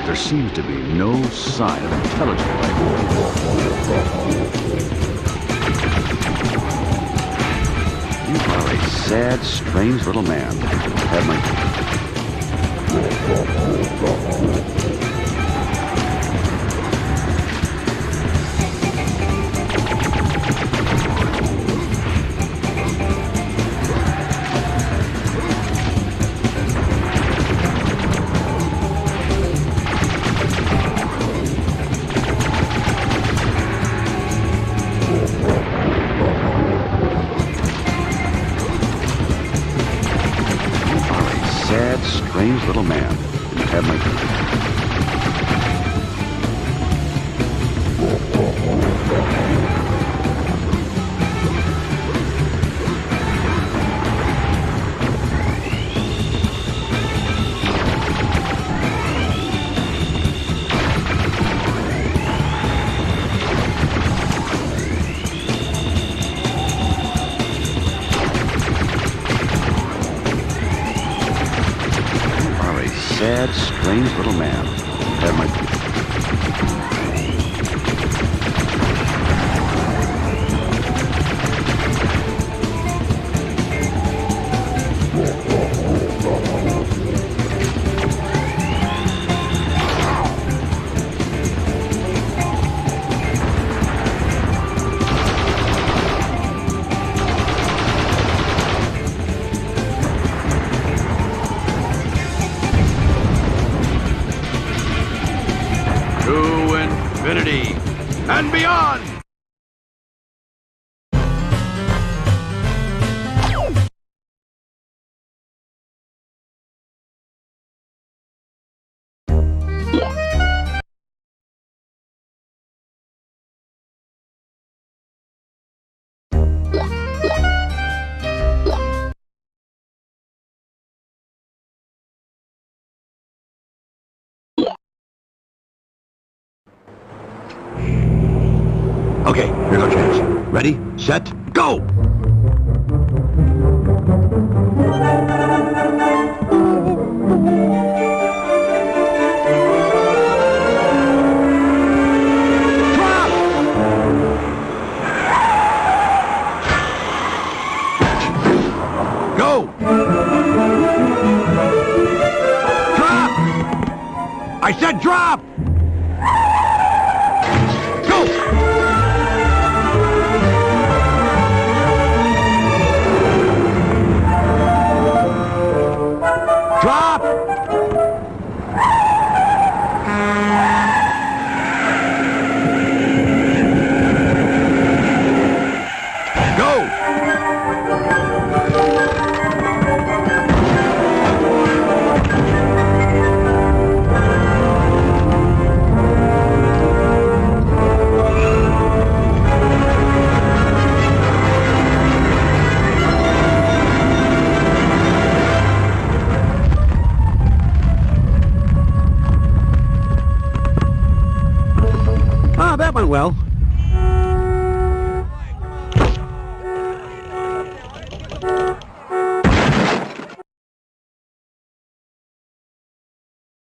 There seems to be no sign of intelligent life. You are a sad, strange little man. Have my... Sad, strange little man. Have my... Sad, strange little man. Have my... To infinity and beyond! Okay, here's our chance. Ready, set, go! Drop! Go! Drop! I said drop! Drop! Go! That went well.